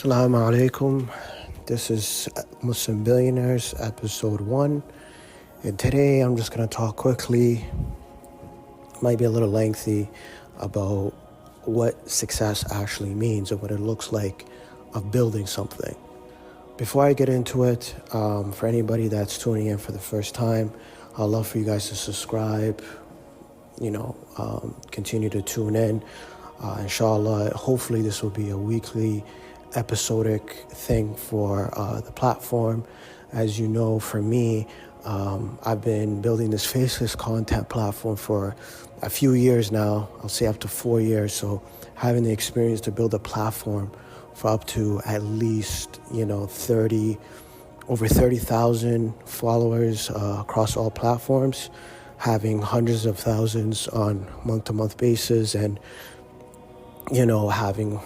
Assalamu alaikum. This is Muslim Billionaires episode 1. And today I'm just going to talk quickly, might be a little lengthy, about what success actually means and what it looks like of building something. Before I get into it, for anybody that's tuning in for the first time, I'd love for you guys to subscribe, continue to tune in. Inshallah, hopefully this will be a weekly episodic thing for the platform. As you know, for me, I've been building this faceless content platform for a few years now. I'll say up to 4 years. So having the experience to build a platform for up to at least, over 30,000 followers across all platforms, having hundreds of thousands on month-to-month basis, and having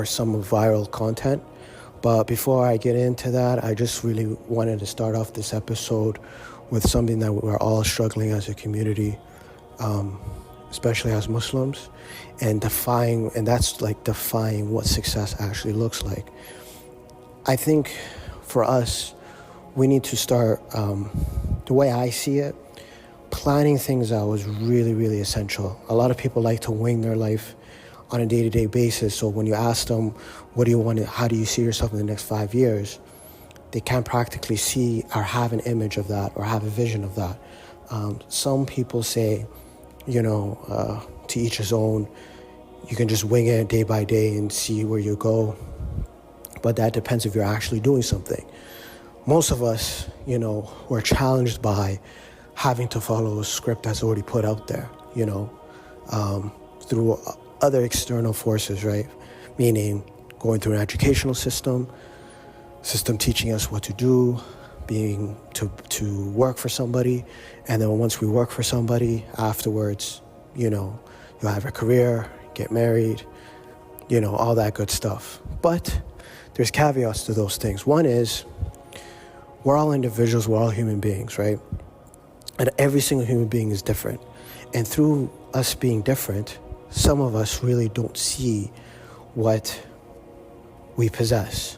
some viral content. But before I get into that, I just really wanted to start off this episode with something that we're all struggling as a community, especially as Muslims, and that's defying what success actually looks like. I think for us, we need to start, the way I see it, planning things out is really, really essential. A lot of people like to wing their life on a day-to-day basis. So when you ask them, what do you want, how do you see yourself in the next 5 years? They can't practically see or have an image of that or have a vision of that. Some people say, to each his own, you can just wing it day by day and see where you go. But that depends if you're actually doing something. Most of us, we're challenged by having to follow a script that's already put out there, through other external forces, right? Meaning going through an educational system teaching us what to do, being to work for somebody, and then once we work for somebody, afterwards, you'll have a career, get married, all that good stuff. But there's caveats to those things. One is, we're all individuals, we're all human beings, right? And every single human being is different. And through us being different, some of us really don't see what we possess.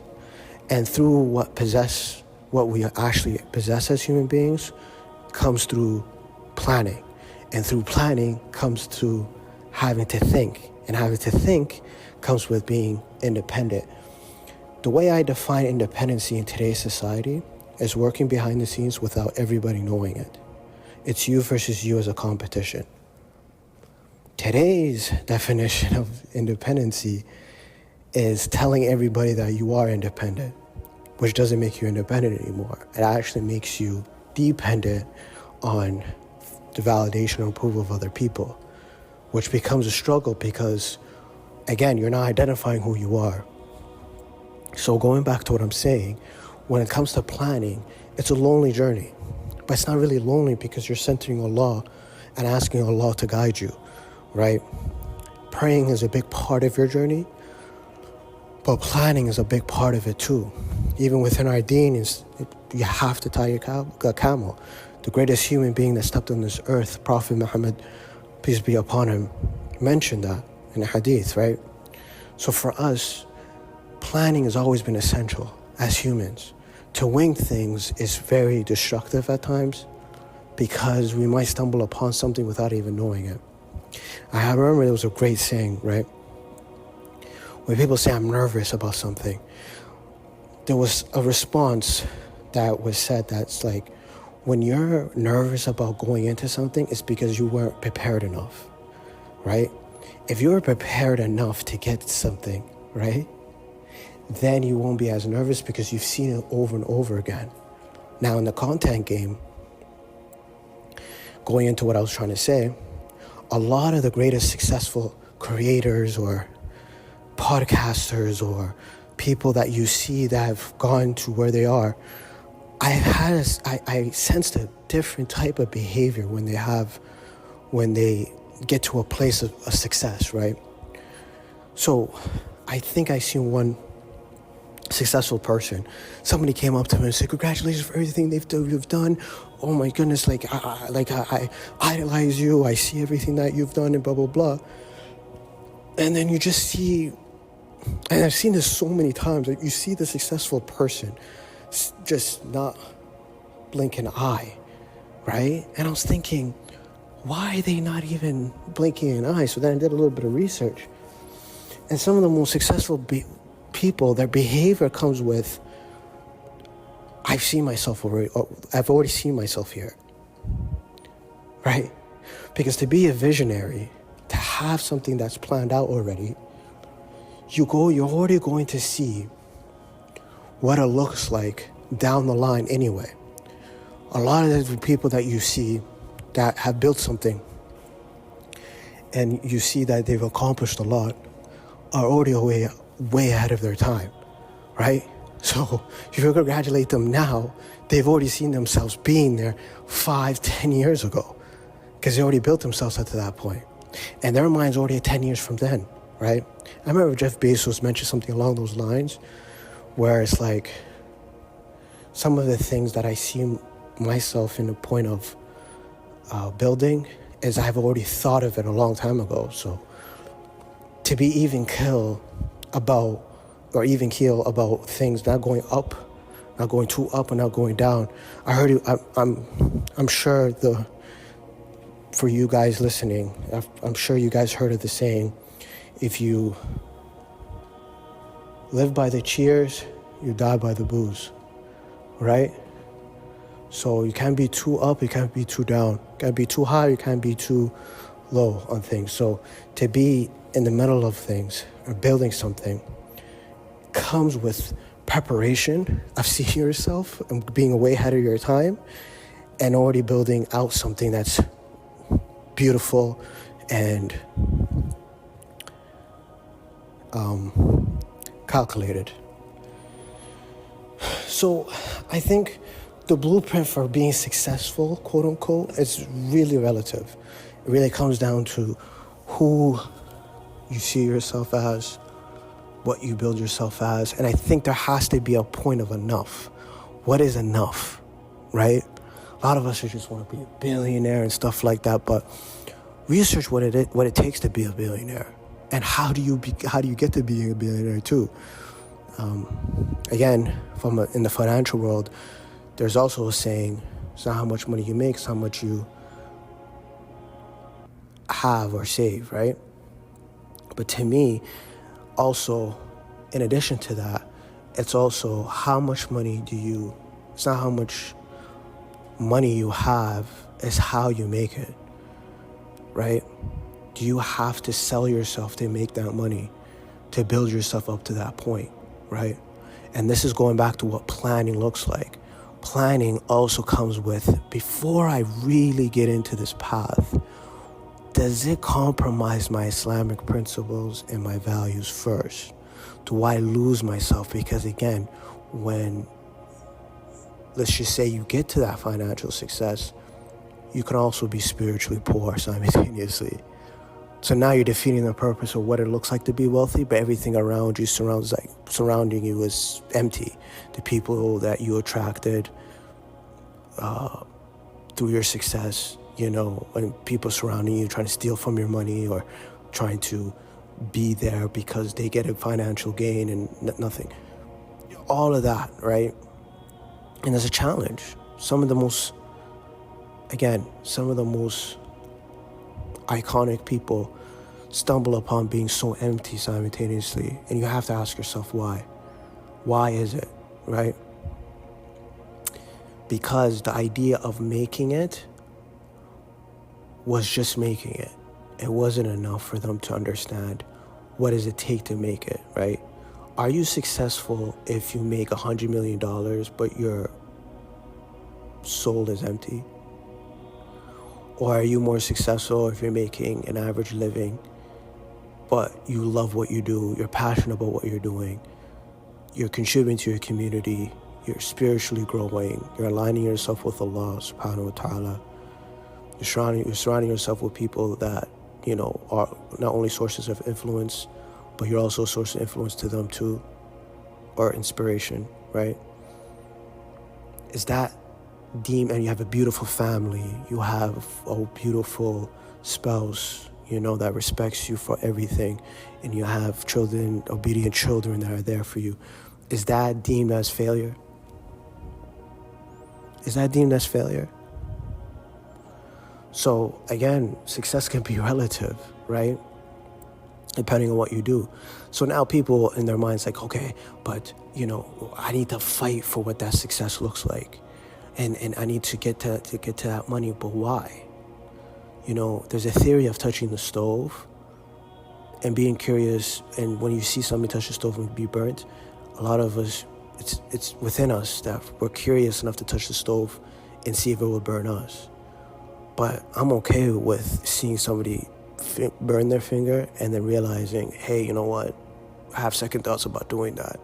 And through what we actually possess as human beings comes through planning. And through planning comes to having to think. And having to think comes with being independent. The way I define independency in today's society is working behind the scenes without everybody knowing it. It's you versus you as a competition. Today's definition of independency is telling everybody that you are independent, which doesn't make you independent anymore. It actually makes you dependent on the validation and approval of other people, which becomes a struggle because, again, you're not identifying who you are. So going back to what I'm saying, when it comes to planning, it's a lonely journey. But it's not really lonely because you're centering Allah and asking Allah to guide you. Right? Praying is a big part of your journey, but planning is a big part of it too. Even within our deen, you have to tie your camel. The greatest human being that stepped on this earth, Prophet Muhammad, peace be upon him, mentioned that in a hadith, right? So for us, planning has always been essential as humans. To wing things is very destructive at times because we might stumble upon something without even knowing it. I remember there was a great saying, right? When people say, I'm nervous about something, there was a response that was said that's like, when you're nervous about going into something, it's because you weren't prepared enough, right? If you're prepared enough to get something, right, then you won't be as nervous because you've seen it over and over again. Now, in the content game, going into what I was trying to say, a lot of the greatest successful creators or podcasters or people that you see that have gone to where they are, I sensed a different type of behavior when they get to a place of success, right? So I think I seen one successful person. Somebody came up to me and said, congratulations for everything you've done. Oh my goodness, I idolize you. I see everything that you've done and blah, blah, blah. And then you just see and I've seen this so many times, like you see the successful person just not blink an eye, right? And I was thinking, why are they not even blinking an eye? So then I did a little bit of research. And some of the most successful people, their behavior comes with, I've already seen myself here, right? Because to be a visionary, to have something that's planned out already, you're already going to see what it looks like down the line anyway. A lot of the people that you see that have built something and you see that they've accomplished a lot are already way ahead of their time, right? So if you congratulate them now, they've already seen themselves being there 5-10 years ago because they already built themselves up to that point. And their mind's already 10 years from then, right? I remember Jeff Bezos mentioned something along those lines where it's like some of the things that I see myself in the point of building is I've already thought of it a long time ago. So to be even keel about things not going up, not going too up and not going down. I heard you. I'm sure for you guys listening, I'm sure you guys heard of the saying, if you live by the cheers, you die by the booze, right? So you can't be too up, you can't be too down. You can't be too high, you can't be too low on things. So to be in the middle of things or building something comes with preparation of seeing yourself and being way ahead of your time and already building out something that's beautiful and calculated. So I think the blueprint for being successful, quote unquote, is really relative. It really comes down to who you see yourself as, what you build yourself as. And I think there has to be a point of enough. What is enough, right? A lot of us just want to be a billionaire and stuff like that, but research what it takes to be a billionaire. And how do you get to being a billionaire too? Again, in the financial world, there's also a saying, it's not how much money you make, it's how much you have or save, right? But to me, also, in addition to that, it's also how much money it's not how much money you have, it's how you make it, right? Do you have to sell yourself to make that money, to build yourself up to that point, right? And this is going back to what planning looks like. Planning also comes with, before I really get into this path, does it compromise my Islamic principles and my values first? Do I lose myself? Because again, when, let's just say you get to that financial success, you can also be spiritually poor simultaneously. So now you're defeating the purpose of what it looks like to be wealthy, but everything around you surrounding you is empty. The people that you attracted through your success, and people surrounding you trying to steal from your money or trying to be there because they get a financial gain and nothing. All of that, right? And there's a challenge. Some of the most iconic people stumble upon being so empty simultaneously. And you have to ask yourself why. Why is it, right? Because the idea of making it was just making it. It wasn't enough for them to understand what does it take to make it, right? Are you successful if you make $100 million, but your soul is empty? Or are you more successful if you're making an average living, but you love what you do, you're passionate about what you're doing, you're contributing to your community, you're spiritually growing, you're aligning yourself with Allah subhanahu wa ta'ala, you're surrounding yourself with people that, are not only sources of influence, but you're also a source of influence to them too, or inspiration, right? Is that deemed, and you have a beautiful family, you have a beautiful spouse, that respects you for everything, and you have children, obedient children that are there for you, is that deemed as failure? Is that deemed as failure? So again, success can be relative, right? Depending on what you do. So now people in their minds like, okay, but I need to fight for what that success looks like. And I need to get to that money, but why? There's a theory of touching the stove and being curious, and when you see somebody touch the stove and be burnt, a lot of us, it's within us that we're curious enough to touch the stove and see if it will burn us. But I'm okay with seeing somebody burn their finger and then realizing, hey, you know what? I have second thoughts about doing that.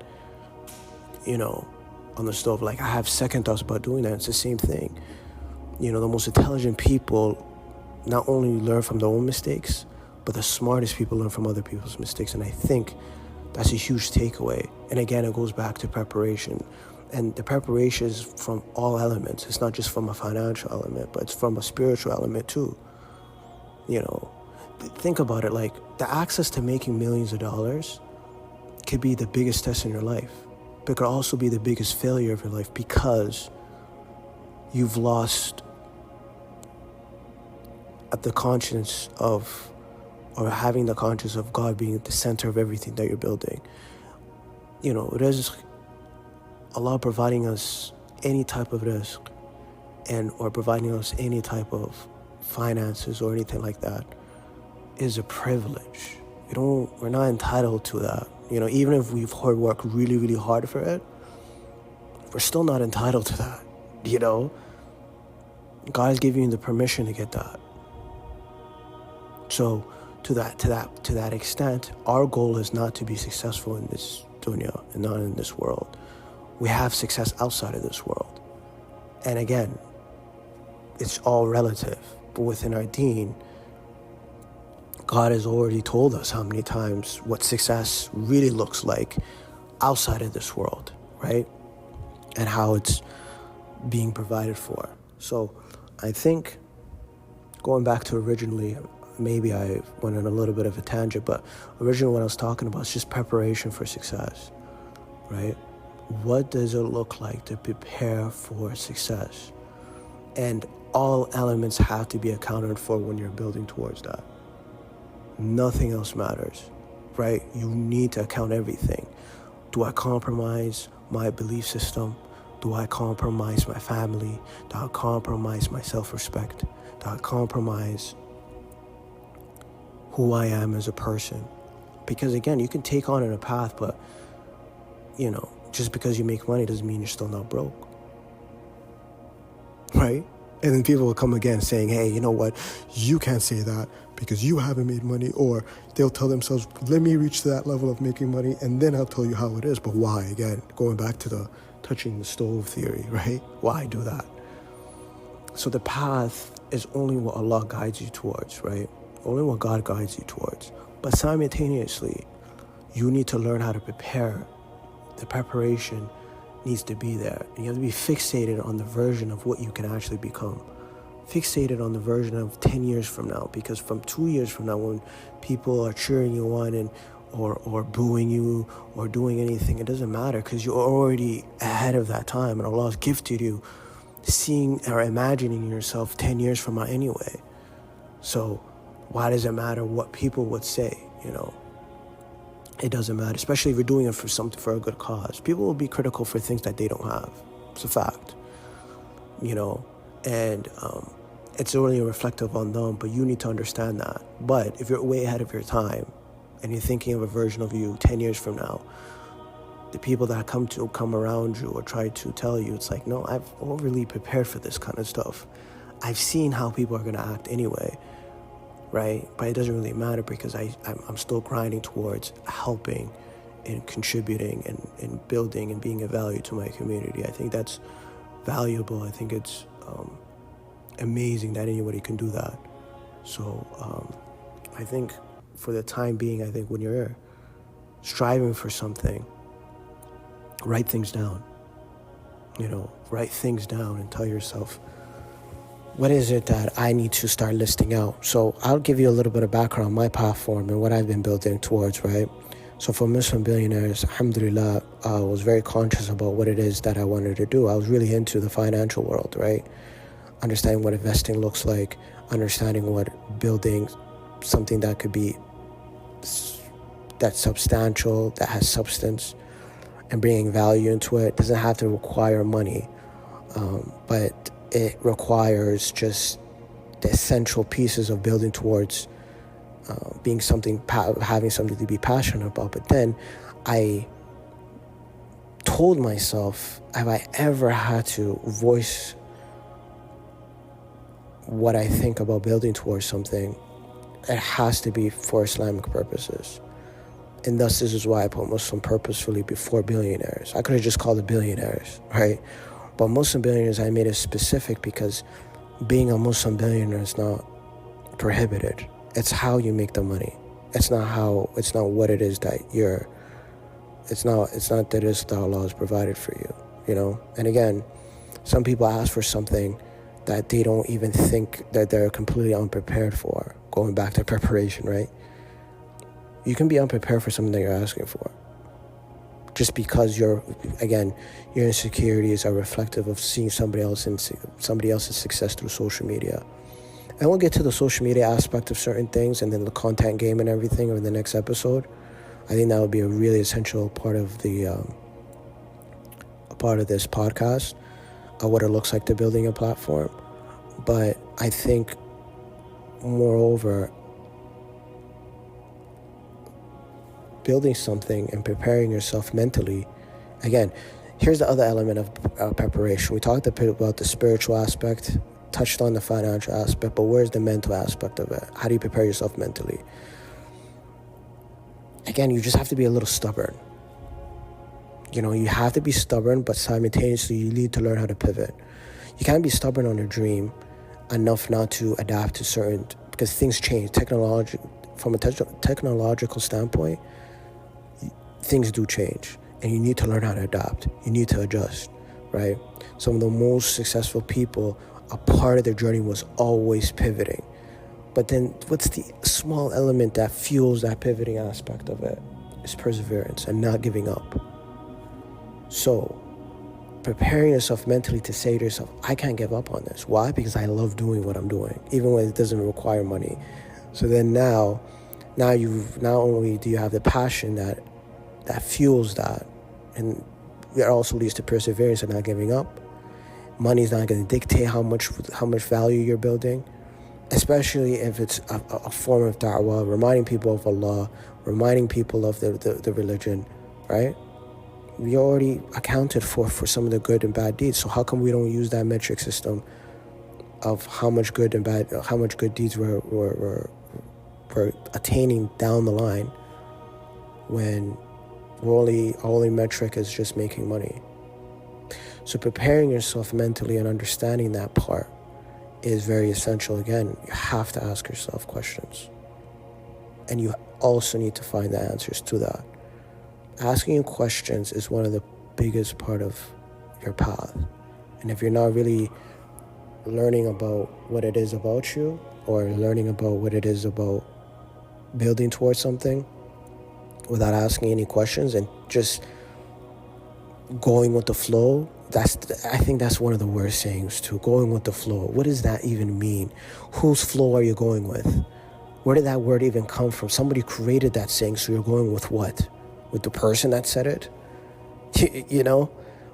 On the stove, like I have second thoughts about doing that. It's the same thing. The most intelligent people not only learn from their own mistakes, but the smartest people learn from other people's mistakes. And I think that's a huge takeaway. And again, it goes back to preparation. And the preparation is from all elements. It's not just from a financial element, but it's from a spiritual element too. Think about it, like the access to making millions of dollars could be the biggest test in your life, but it could also be the biggest failure of your life because you've lost at the conscience of, or having the conscience of God being at the center of everything that you're building. It is Allah providing us any type of risk or providing us any type of finances or anything like that is a privilege. We're not entitled to that. Even if we've worked really, really hard for it, we're still not entitled to that. God is giving you the permission to get that. So to that extent, our goal is not to be successful in this dunya and not in this world. We have success outside of this world. And again, it's all relative. But within our deen, God has already told us how many times what success really looks like outside of this world, right? And how it's being provided for. So I think going back to originally, maybe I went on a little bit of a tangent, but originally what I was talking about is just preparation for success, right? What does it look like to prepare for success? And all elements have to be accounted for when you're building towards that. Nothing else matters, right? You need to account everything. Do I compromise my belief system? Do I compromise my family? Do I compromise my self-respect? Do I compromise who I am as a person? Because again, you can take on in a path, but just because you make money doesn't mean you're still not broke, right? And then people will come again saying, hey, you know what? You can't say that because you haven't made money. Or they'll tell themselves, let me reach to that level of making money and then I'll tell you how it is. But why? Again, going back to the touching the stove theory, right? Why do that? So the path is only what Allah guides you towards, right? Only what God guides you towards. But simultaneously, you need to learn how to prepare. The preparation needs to be there. And you have to be fixated on the version of what you can actually become. Fixated on the version of 10 years from now. Because from 2 years from now, when people are cheering you on or booing you or doing anything, it doesn't matter because you're already ahead of that time. And Allah has gifted you seeing or imagining yourself 10 years from now anyway. So why does it matter what people would say, It doesn't matter, especially if you're doing it for a good cause. People will be critical for things that they don't have. It's a fact, and it's only reflective on them, but you need to understand that. But if you're way ahead of your time and you're thinking of a version of you 10 years from now, the people that come around you or try to tell you, it's like, no, I've overly prepared for this kind of stuff. I've seen how people are going to act anyway. Right? But it doesn't really matter because I'm still grinding towards helping and contributing and building and being of value to my community. I think that's valuable. I think it's amazing that anybody can do that. So I think for the time being, I think when you're striving for something, write things down. Write things down and tell yourself, what is it that I need to start listing out? So I'll give you a little bit of background on my platform and what I've been building towards, right? So for Muslim Billionaires, alhamdulillah, I was very conscious about what it is that I wanted to do. I was really into the financial world, right? Understanding what investing looks like, understanding what building something that could be that's substantial, that has substance, and bringing value into it. Doesn't have to require money, but it requires just the essential pieces of building towards being something, having something to be passionate about. But then I told myself, have I ever had to voice what I think about building towards something, it has to be for Islamic purposes. And thus, this is why I put Muslim purposefully before billionaires. I could have just called it billionaires, right? But Muslim billionaires, I made it specific because being a Muslim billionaire is not prohibited. It's how you make the money. It's not what it is that it's not that it's that Allah has provided for you, you know? And again, some people ask for something that they don't even think that they're completely unprepared for. Going back to preparation, right? You can be unprepared for something that you're asking for. Just because your insecurities are reflective of seeing somebody else's success through social media. And we'll get to the social media aspect of certain things and then the content game and everything in the next episode. I think that would be a really essential part of this podcast, what it looks like to building a platform. But I think, moreover, building something and preparing yourself mentally. Again, here's the other element of preparation. We talked a bit about the spiritual aspect, touched on the financial aspect, but where's the mental aspect of it? How do you prepare yourself mentally? Again, you just have to be a little stubborn. You know, you have to be stubborn, but simultaneously you need to learn how to pivot. You can't be stubborn on a dream enough not to adapt to certain, because things change. From a technological standpoint, things do change, and you need to learn how to adapt. You need to adjust, right? Some of the most successful people, a part of their journey was always pivoting. But then what's the small element that fuels that pivoting aspect of it? Is perseverance and not giving up. So preparing yourself mentally to say to yourself, I can't give up on this. Why? Because I love doing what I'm doing, even when it doesn't require money. So then now you've not only do you have the passion that fuels that, and it also leads to perseverance and not giving up. Money's not going to dictate how much value you're building, especially if it's a form of da'wah, reminding people of Allah, reminding people of the religion, right? We already accounted for some of the good and bad deeds. So how come we don't use that metric system of how much good deeds we're attaining down the line, when our only metric is just making money? So preparing yourself mentally and understanding that part is very essential. Again, you have to ask yourself questions, and you also need to find the answers to that. Asking questions is one of the biggest part of your path. And if you're not really learning about what it is about you, or learning about what it is about building towards something without asking any questions and just going with the flow, I think that's one of the worst sayings too. Going with the flow. What does that even mean? Whose flow are you going with? Where did that word even come from? Somebody created that saying, so you're going with what? With the person that said it? You know?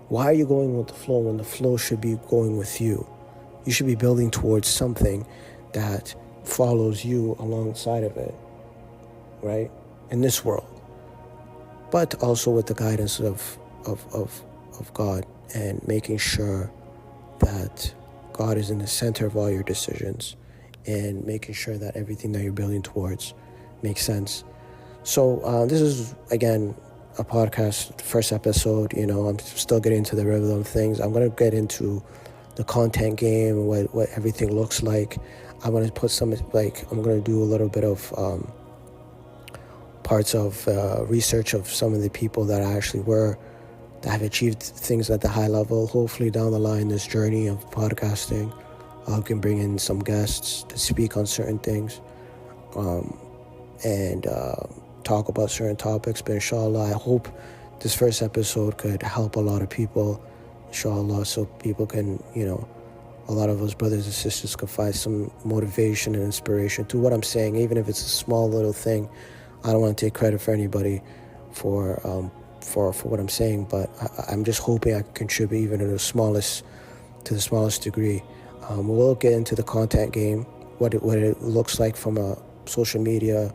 Why are you going with the flow when the flow should be going with you? You should be building towards something that follows you alongside of it, right? In this world. But also with the guidance of God, and making sure that God is in the center of all your decisions, and making sure that everything that you're building towards makes sense. So this is, again, a podcast, first episode. You know, I'm still getting into the rhythm of things. I'm going to get into the content game and what everything looks like. I'm going to put I'm going to do a little bit of parts of research of some of the people that have achieved things at the high level. Hopefully down the line, this journey of podcasting, I can bring in some guests to speak on certain things, and talk about certain topics. But inshallah, I hope this first episode could help a lot of people, inshallah, so people can, a lot of us brothers and sisters can find some motivation and inspiration to what I'm saying, even if it's a small little thing. I don't want to take credit for anybody for what I'm saying, but I'm just hoping I can contribute even to the smallest degree. We'll get into the content game, what it looks like from a social media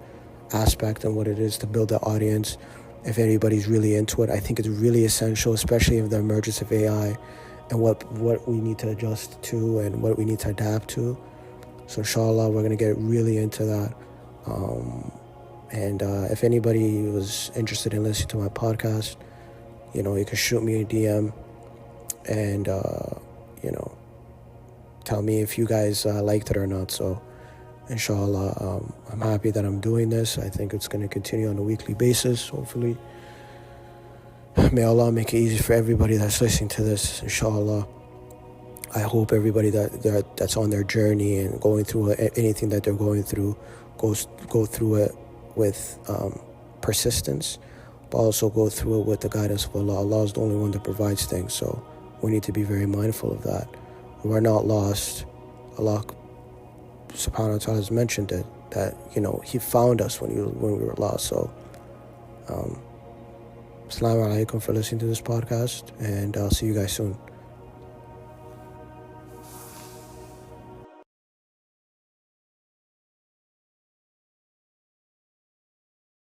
aspect and what it is to build the audience. If anybody's really into it, I think it's really essential, especially with the emergence of AI and what we need to adjust to and what we need to adapt to. So inshallah, we're going to get really into that. And if anybody was interested in listening to my podcast, you can shoot me a DM and, tell me if you guys liked it or not. So inshallah, I'm happy that I'm doing this. I think it's going to continue on a weekly basis, hopefully. May Allah make it easy for everybody that's listening to this, inshallah. I hope everybody that's on their journey and going through anything that they're going through go through it with persistence, but also go through it with the guidance of Allah. Allah is the only one that provides things, so we need to be very mindful of that. We're not lost. Allah subhanahu wa ta'ala has mentioned it, that He found us when we were lost. So Assalamu alaikum for listening to this podcast, and I'll see you guys soon.